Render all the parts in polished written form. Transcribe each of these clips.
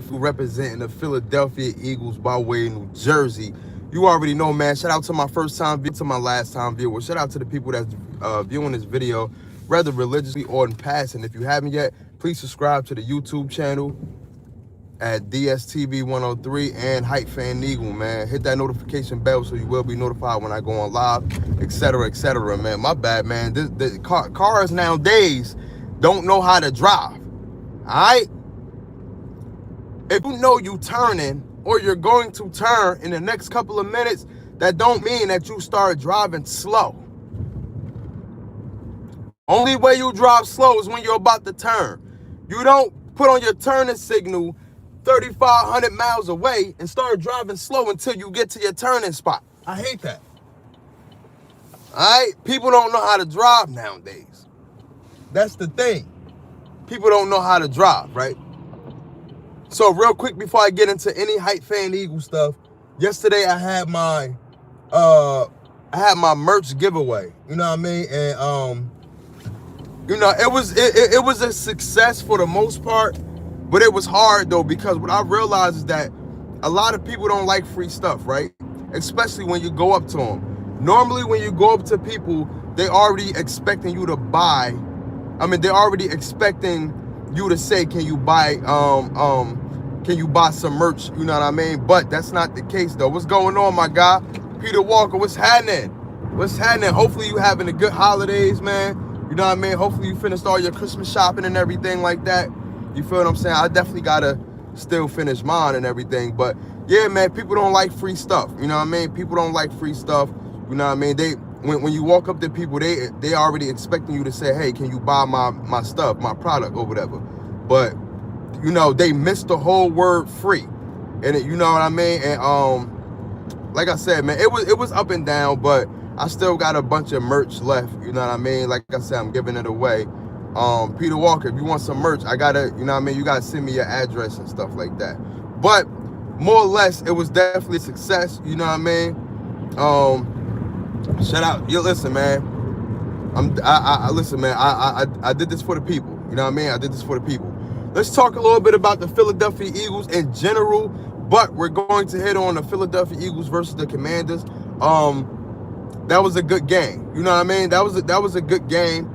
representing the Philadelphia Eagles by way of New Jersey. You already know, man. Shout out to my first time viewer, to my last time viewer. Shout out to the people that's viewing this video, rather religiously or in passing. If you haven't yet, please subscribe to the YouTube channel at DSTV 103 and Hype Fan Eagle, man. Hit that notification bell so you will be notified when I go on live, etc., man. My bad, man. The cars nowadays don't know how to drive. All right? If you know you turning or you're going to turn in the next couple of minutes, that don't mean that you start driving slow. Only way you drive slow is when you're about to turn. You don't put on your turning signal 3,500 miles away and start driving slow until you get to your turning spot. I hate that. All right? People don't know how to drive nowadays. That's the thing. People don't know how to drive, right? So real quick before I get into any Hype Fan Eagle stuff, yesterday I had my merch giveaway. You know what I mean? And you know, it was a success for the most part, but it was hard though, because what I realized is that a lot of people don't like free stuff, right? Especially when you go up to them. Normally when you go up to people, they already expecting you to buy. I mean, they're already expecting you to say, can you buy some merch? You know what I mean? But that's not the case though. What's going on, my guy? Peter Walker, what's happening? What's happening? Hopefully you having a good holidays, man. You know what I mean? Hopefully you finished all your Christmas shopping and everything like that. You feel what I'm saying? I definitely gotta still finish mine and everything. But yeah, man, people don't like free stuff. You know what I mean? People don't like free stuff. You know what I mean? When you walk up to people, they already expecting you to say, hey, can you buy my stuff, my product or whatever. But you know, they missed the whole word free. And you know what I mean? And like I said, man, it was up and down, but I still got a bunch of merch left. You know what I mean? Like I said, I'm giving it away. Peter Walker, if you want some merch, I gotta, you know what I mean? You gotta send me your address and stuff like that. But more or less, it was definitely a success. You know what I mean? Shout out. You listen, man. Listen, man. I did this for the people. You know what I mean? I did this for the people. Let's talk a little bit about the Philadelphia Eagles in general, but we're going to hit on the Philadelphia Eagles versus the Commanders. That was a good game. You know what I mean? That was a good game.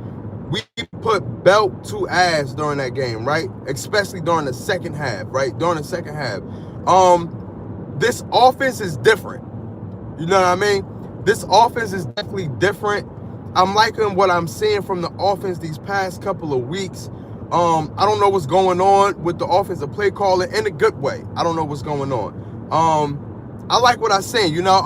We put belt to ass during that game, right? Especially during the second half, right? During the second half. This offense is different. You know what I mean? This offense is definitely different. I'm liking what I'm seeing from the offense these past couple of weeks. I don't know what's going on with the offensive play calling in a good way. I don't know what's going on. I like what I'm saying. You know,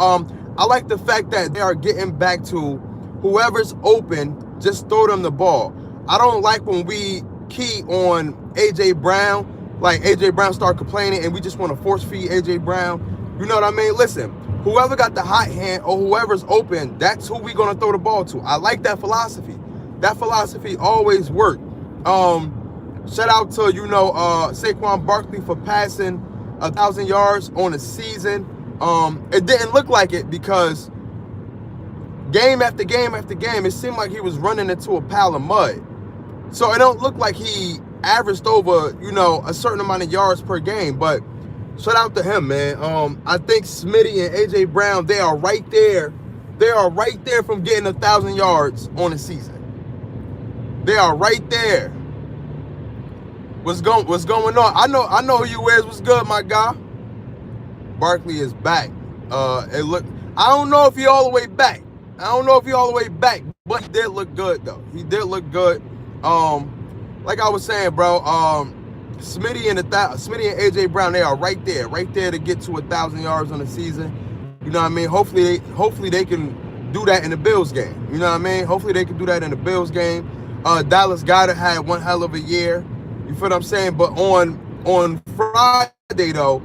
I like the fact that they are getting back to whoever's open, just throw them the ball. I don't like when we key on A.J. Brown, like A.J. Brown start complaining and we just want to force feed A.J. Brown. You know what I mean? Listen, whoever got the hot hand or whoever's open, that's who we're going to throw the ball to. I like that philosophy. That philosophy always worked. Shout out to, you know, Saquon Barkley for passing 1,000 yards on a season. It didn't look like it because game after game after game, it seemed like he was running into a pile of mud. So it don't look like he averaged over, you know, a certain amount of yards per game. But shout out to him, man. I think Smitty and A.J. Brown, they are right there. They are right there from getting 1,000 yards on a season. They are right there. What's going on? I know who you is. What's good, my guy? Barkley is back. I don't know if he all the way back. But he did look good though. He did look good. Like I was saying, bro. Smitty and AJ Brown, they are right there to get to 1,000 yards on the season. You know what I mean? Hopefully they can do that in the Bills game. You know what I mean? Hopefully they can do that in the Bills game. Dallas Goedert had one hell of a year. You feel what I'm saying? But on Friday though,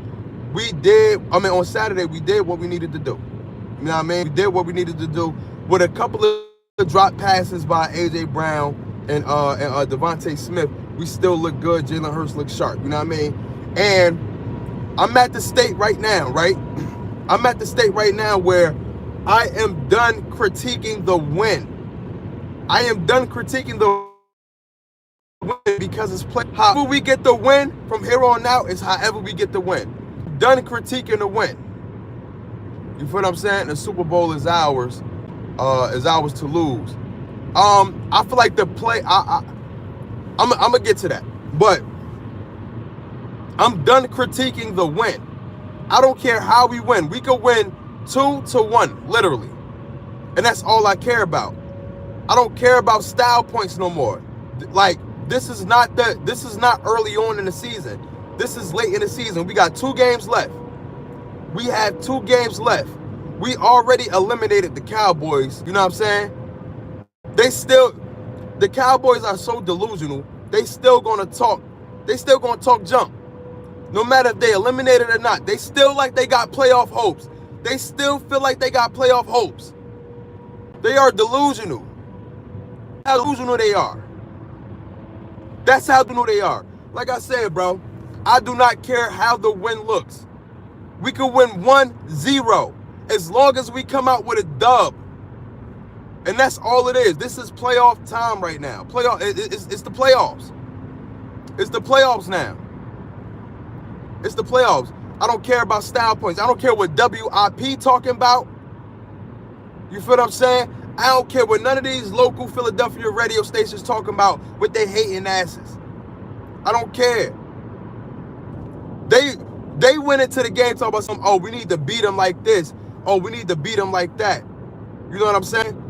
on Saturday, we did what we needed to do. You know what I mean? We did what we needed to do with a couple of drop passes by A.J. Brown and Devontae Smith. We still look good. Jalen Hurts looks sharp. You know what I mean? And I'm at the state right now, right? I'm at the state right now where I am done critiquing the win. I am done critiquing the win because it's play. However we get the win from here on out is however we get the win. Done critiquing the win. You feel what I'm saying? The Super Bowl is ours to lose. I feel like the play. I'm gonna get to that, but I'm done critiquing the win. I don't care how we win. We could win 2-1, literally, and that's all I care about. I don't care about style points no more. Like this is not early on in the season. This is late in the season. We got 2 games left. We have 2 games left. We already eliminated the Cowboys. You know what I'm saying? The Cowboys are so delusional. They still gonna talk jump. No matter if they eliminated or not, they still like they got playoff hopes. They still feel like they got playoff hopes. They are delusional. How delusional they are. That's how delusional they are. Like I said, bro, I do not care how the win looks. We could win 1-0 as long as we come out with a dub. And that's all it is. This is playoff time right now. It's the playoffs. It's the playoffs now. It's the playoffs. I don't care about style points. I don't care what WIP talking about. You feel what I'm saying? I don't care what none of these local Philadelphia radio stations talking about with their hating asses. I don't care. They went into the game talking about some, oh, we need to beat them like this. Oh, we need to beat them like that. You know what I'm saying?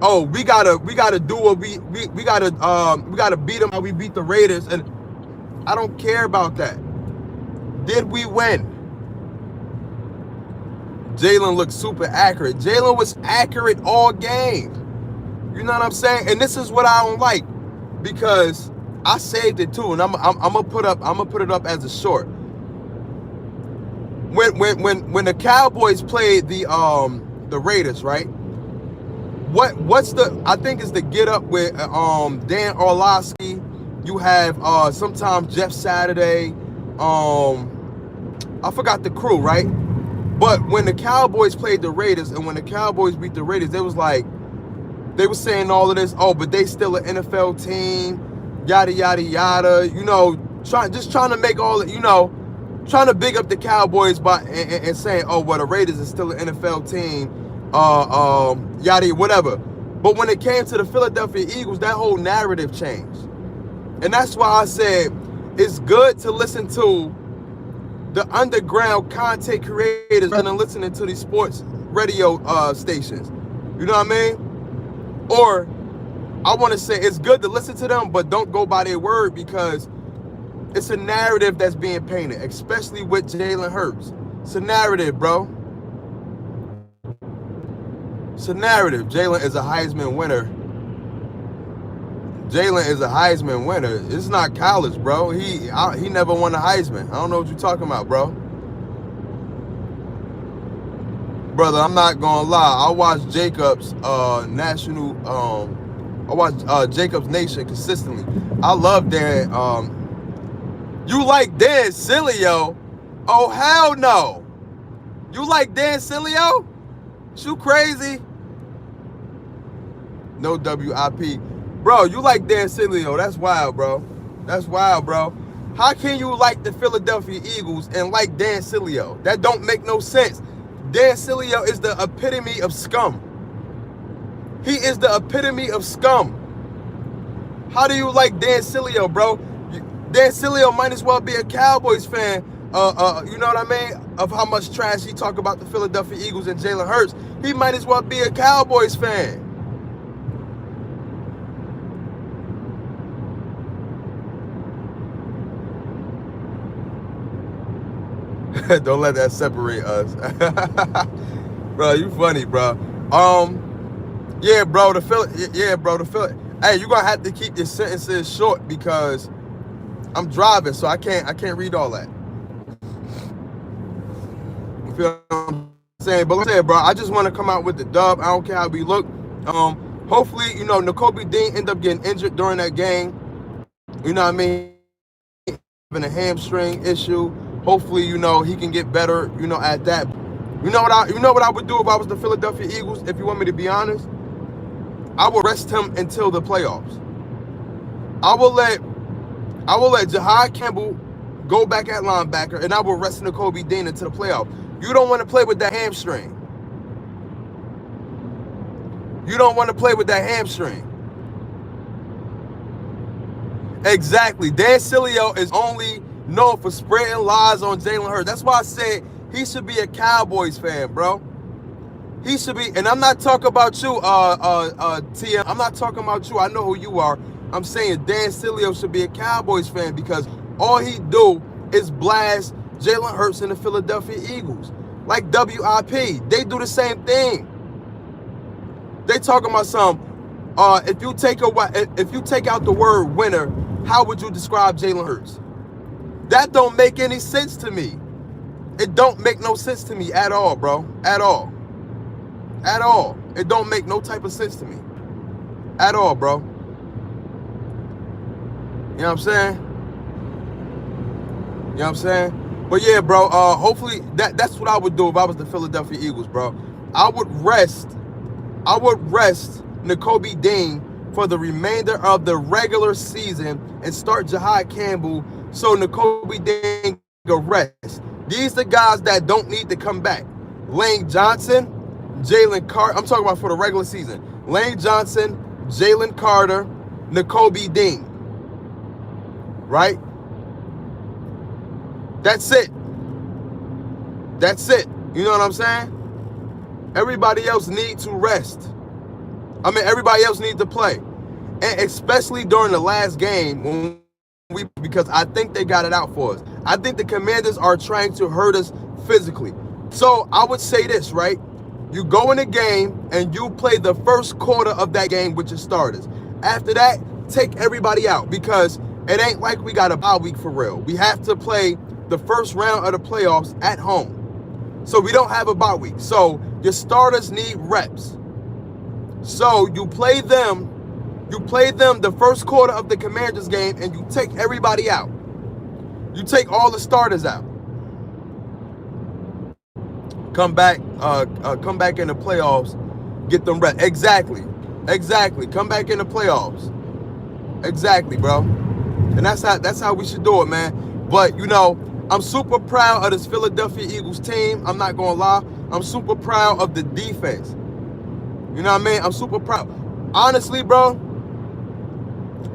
Oh, we gotta do what we gotta beat them how we beat the Raiders. And I don't care about that. Did we win? Jalen looked super accurate. Jalen was accurate all game. You know what I'm saying? And this is what I don't like, because I saved it too, and I'm gonna put it up as a short. When the Cowboys played the Raiders, right? I think it's the get up with Dan Orlovsky. You have sometimes Jeff Saturday. I forgot the crew, right? But when the Cowboys played the Raiders and when the Cowboys beat the Raiders, they were saying all of this, oh, but they still an NFL team, yada, yada, yada, you know, trying to make all, you know, trying to big up the Cowboys and saying, oh, well, the Raiders is still an NFL team, yada, whatever. But when it came to the Philadelphia Eagles, that whole narrative changed. And that's why I said it's good to listen to the underground content creators rather than listening to these sports radio stations. You know what I mean? Or I want to say it's good to listen to them, but don't go by their word, because it's a narrative that's being painted, especially with Jalen Hurts. It's a narrative, bro. It's a narrative. Jalen is a Heisman winner. Jalen is a Heisman winner. It's not college, bro. He never won a Heisman. I don't know what you're talking about, bro. Brother, I'm not gonna lie. I watch Jacobs Nation consistently. I love Dan. You like Dan Sileo? Oh, hell no. You like Dan Sileo? You crazy? No WIP. Bro, you like Dan Sileo. That's wild, bro. That's wild, bro. How can you like the Philadelphia Eagles and like Dan Sileo? That don't make no sense. Dan Sileo is the epitome of scum. He is the epitome of scum. How do you like Dan Sileo, bro? Dan Sileo might as well be a Cowboys fan. You know what I mean? Of how much trash he talk about the Philadelphia Eagles and Jalen Hurts. He might as well be a Cowboys fan. Don't let that separate us. Bro, you funny, bro. Yeah, bro, the Philly. Hey, you're gonna have to keep your sentences short because I'm driving, so I can't read all that. You feel what I'm saying? But like I said, bro, I just want to come out with the dub. I don't care how we look. Hopefully, you know, Nakobe Dean ended up getting injured during that game. You know what I mean? Having a hamstring issue. Hopefully, you know, he can get better, you know, at that. You know what I would do if I was the Philadelphia Eagles, if you want me to be honest? I would rest him until the playoffs. I will let Jahad Campbell go back at linebacker, and I will rest Nakobe Dean into the playoff. You don't want to play with that hamstring. You don't want to play with that hamstring. Exactly. Dan Sileo is only known for spreading lies on Jalen Hurts. That's why I said he should be a Cowboys fan, bro. He should be, and I'm not talking about you, TM. I'm not talking about you. I know who you are. I'm saying Dan Sileo should be a Cowboys fan because all he do is blast Jalen Hurts and the Philadelphia Eagles. Like WIP. They do the same thing. They talking about some, if you take out the word winner, how would you describe Jalen Hurts? That don't make any sense to me. It don't make no sense to me at all, bro. At all. At all. It don't make no type of sense to me. At all, bro. You know what I'm saying? You know what I'm saying? But yeah, bro, hopefully that's what I would do if I was the Philadelphia Eagles, bro. I would rest Nakobe Dean for the remainder of the regular season and start Jahad Campbell so Nakobe Dean can rest. These are the guys that don't need to come back. Lane Johnson, Jalen Carter. I'm talking about for the regular season. Lane Johnson, Jalen Carter, Nakobe Dean. Right? That's it. That's it. You know what I'm saying? Everybody else needs to rest. I mean, everybody else needs to play. And especially during the last game, because I think they got it out for us. I think the Commanders are trying to hurt us physically. So I would say this, right? You go in a game and you play the first quarter of that game with your starters. After that, take everybody out because it ain't like we got a bye week for real. We have to play the first round of the playoffs at home. So we don't have a bye week. So your starters need reps. So you play them the first quarter of the Commanders game and you take everybody out. You take all the starters out. Come back in the playoffs, get them reps. Exactly. Come back in the playoffs. Exactly, bro. And that's how we should do it, man. But you know, I'm super proud of this Philadelphia Eagles team. I'm not gonna lie. I'm super proud of the defense. You know what I mean? I'm super proud. Honestly, bro,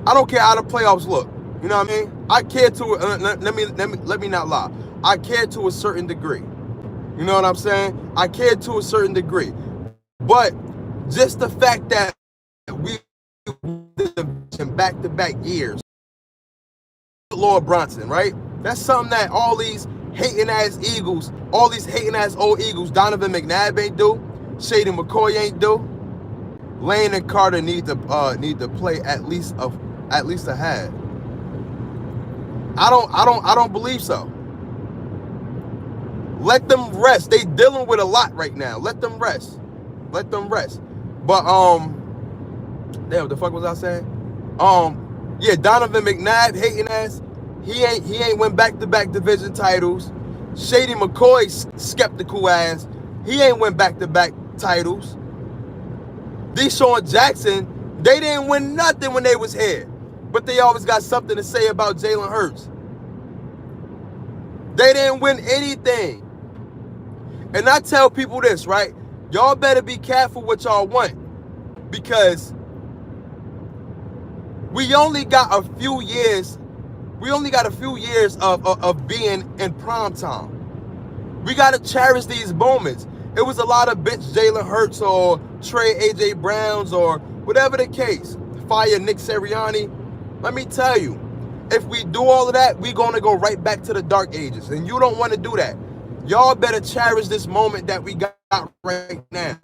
I don't care how the playoffs look. You know what I mean? I care to let me not lie. I care to a certain degree. You know what I'm saying? I care to a certain degree. But just the fact that we did back-to-back years, Lord Bronson, right? That's something that all these hating-ass Eagles, all these hating-ass old Eagles, Donovan McNabb ain't do, Shady McCoy ain't do. Lane and Carter need to play at least a half. I don't believe so. Let them rest. They dealing with a lot right now. Let them rest. But damn, what the fuck was I saying? Yeah, Donovan McNabb, hating ass. He ain't went back-to-back division titles. Shady McCoy, skeptical ass. He ain't went back-to-back titles. Deshaun Jackson, they didn't win nothing when they was here. But they always got something to say about Jalen Hurts. They didn't win anything. And I tell people this, right? Y'all better be careful what y'all want. Because we only got a few years of being in prime time. We got to cherish these moments. It was a lot of bench Jalen Hurts or trade A.J. Browns or whatever the case. Fire Nick Sirianni. Let me tell you, if we do all of that, we're going to go right back to the dark ages. And you don't want to do that. Y'all better cherish this moment that we got right now.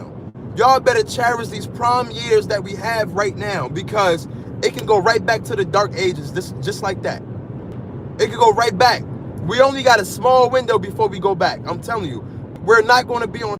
Y'all better cherish these prime years that we have right now because it can go right back to the dark ages just like that. It can go right back. We only got a small window before we go back. I'm telling you, we're not going to be on